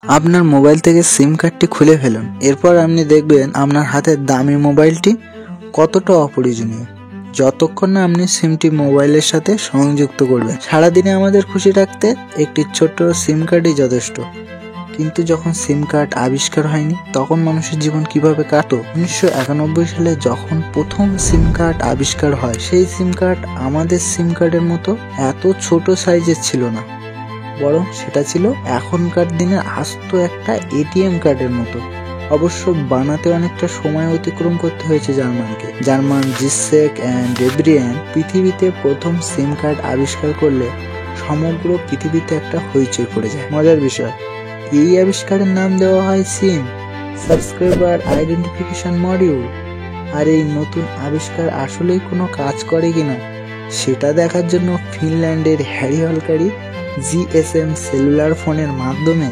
আপনার মোবাইল থেকে সিম কার্ডটি খুলে ফেলুন। এরপর আপনি দেখবেন আপনার হাতের দামি মোবাইলটি কতটা অপ্রয়োজনীয়, যতক্ষণ না আপনি সিমটি মোবাইলের সাথে সংযুক্ত করবেন। সারাদিনে আমাদের খুশি রাখতে একটি ছোট্ট সিম কার্ডই যথেষ্ট। কিন্তু যখন সিম কার্ড আবিষ্কার হয়নি তখন মানুষের জীবন কিভাবে কাটতো? 1991 সালে যখন প্রথম সিম কার্ড আবিষ্কার হয়, সেই সিম কার্ড আমাদের সিম কার্ডের মতো এত ছোট সাইজের ছিল না, বরং সেটা ছিল এখনকার দিনের আস্ত একটা এটিএম কার্ডের মতো। অবশ্য বানাতে অনেকটা সময় অতিক্রম করতে হয়েছে জার্মানকে। জার্মান জিসেক অ্যান্ড ডেব্রিয়ান পৃথিবীতে প্রথম সিম কার্ড আবিষ্কার করলে সমগ্র পৃথিবীতে একটা হইচই পড়ে যায়। মজার বিষয়, এই আবিষ্কারের নাম দেওয়া হয় সিম, সাবস্ক্রাইবার আইডেন্টিফিকেশন মডিউল। আর এই নতুন আবিষ্কার আসলেই কোনো কাজ করে কিনা সেটা দেখার জন্য ফিনল্যান্ডের হ্যারি হলকারি জিএসএম সেলুলার ফোনের মাধ্যমে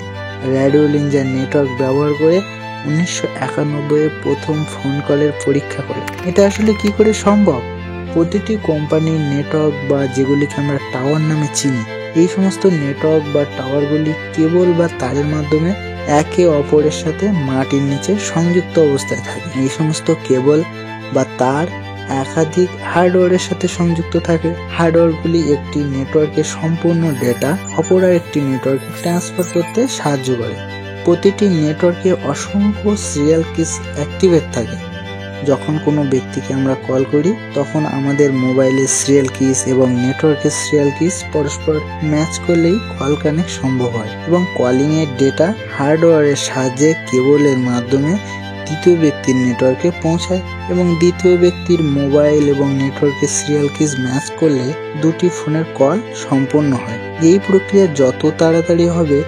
রেডিও লিঞ্জার নেটওয়ার্ক ব্যবহার করে 1991 প্রথম ফোন কলের পরীক্ষা করে। এটা আসলে কি করে সম্ভব? প্রতিটি কোম্পানির নেটওয়ার্ক বা যেগুলিকে আমরা টাওয়ার নামে চিনি, এই সমস্ত নেটওয়ার্ক বা টাওয়ারগুলি কেবল বা তারের মাধ্যমে একে অপরের সাথে মাটির নিচে সংযুক্ত অবস্থায় থাকে। এই সমস্ত কেবল বা তার একাধিক হার্ডওয়্যারের সাথে সংযুক্ত থাকে। হার্ডওয়্যারগুলি একটি নেটওয়ার্কের সম্পূর্ণ ডেটা অপর একটি নেটওয়ার্কে ট্রান্সফার করতে সাহায্য করে। প্রতিটি নেটওয়ার্কে অসংখ্য সিরিয়াল কিস অ্যাক্টিভেট থাকে। যখন কোনো ব্যক্তিকে আমরা কল করি তখন আমাদের মোবাইলের সিরিয়াল কিস এবং নেটওয়ার্কের সিরিয়াল কিস পরস্পর ম্যাচ করলেই কল কানেক্ট সম্ভব হয় এবং কলিং এর ডেটা হার্ডওয়্যারের সাহায্যে কেবলের মাধ্যমে দ্বিতীয় ব্যক্তির নেটওয়ার্কে পৌঁছায় এবং দ্বিতীয় ব্যক্তির মোবাইল এবং নেটওয়ার্কের সিরিয়াল কিস ম্যাচ করলে দুটি ফোনের কল সম্পন্ন হয়। এই প্রক্রিয়া যত তাড়াতাড়ি হবে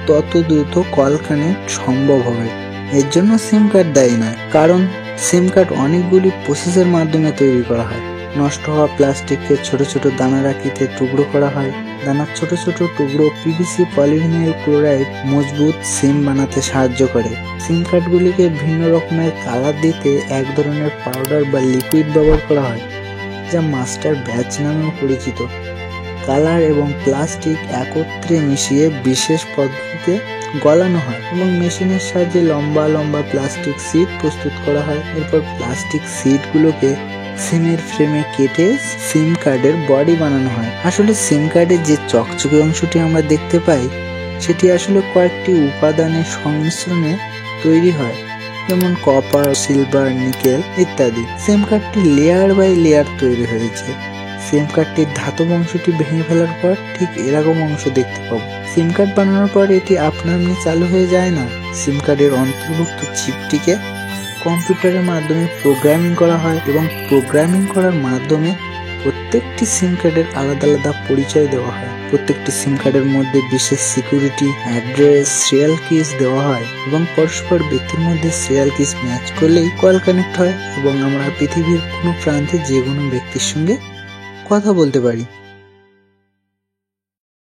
তত দ্রুত কল কানেক্ট সম্ভব হবে। এর জন্য সিম কার্ড দায়ী নয়, কারণ সিম কার্ড অনেকগুলি প্রসেসের মাধ্যমে তৈরি করা হয়। নষ্ট হওয়া প্লাস্টিককে ছোট ছোট দানার আকৃতিতে টুকরো করা হয়। দানার ছোট ছোট টুকরো পিভিসি পলিভিনাইল ক্লোরাইড মজবুত সিম বানাতে সাহায্য করে। সিম কার্ডগুলিকে ভিন্ন রকমের কালার দিতে এক ধরনের পাউডার বা লিকুইড ব্যবহার করা হয়, যা মাস্টার ব্যাচ নামেও পরিচিত। কালার এবং প্লাস্টিক একত্রে মিশিয়ে বিশেষ পদ্ধতিতে গলানো হয় এবং মেশিনের সাহায্যে লম্বা লম্বা প্লাস্টিক সিট প্রস্তুত করা হয়। এরপর প্লাস্টিক সিটগুলোকে সিমের ফ্রেমে কেটে সিম কার্ডের বডি বানানো হয়। আসলে সিম কার্ডের যে চকচকে অংশটি আমরা দেখতে পাই সেটি আসলে কয়েকটি উপাদানের সংমিশ্রণে তৈরি হয়, যেমন কপার, সিলভার, নিকেল ইত্যাদি। সিম কার্ডটি লেয়ার বাই লেয়ার তৈরি হয়েছে। সিম কার্ডটির ধাতব অংশটি ভেঙে ফেলার পর ঠিক এরকম অংশ দেখতে পাবো। সিম কার্ড বানানোর পর এটি আপনা আপনি চালু হয়ে যায় না। সিম কার্ডের অন্তর্ভুক্ত চিপটিকে কম্পিউটারের মাধ্যমে প্রোগ্রামিং করা হয় এবং প্রোগ্রামিং করার মাধ্যমে প্রত্যেকটি সিম কার্ডের আলাদা আলাদা পরিচয় দেওয়া হয়। প্রত্যেকটি সিম কার্ডের মধ্যে বিশেষ সিকিউরিটি, অ্যাড্রেস, সিরিয়াল কিস দেওয়া হয় এবং পরস্পর ব্যক্তির মধ্যে সিরিয়াল কিস ম্যাচ করলেই কল কানেক্ট হয় এবং আমরা পৃথিবীর কোনো প্রান্তে যে কোনো ব্যক্তির সঙ্গে কথা বলতে পারি।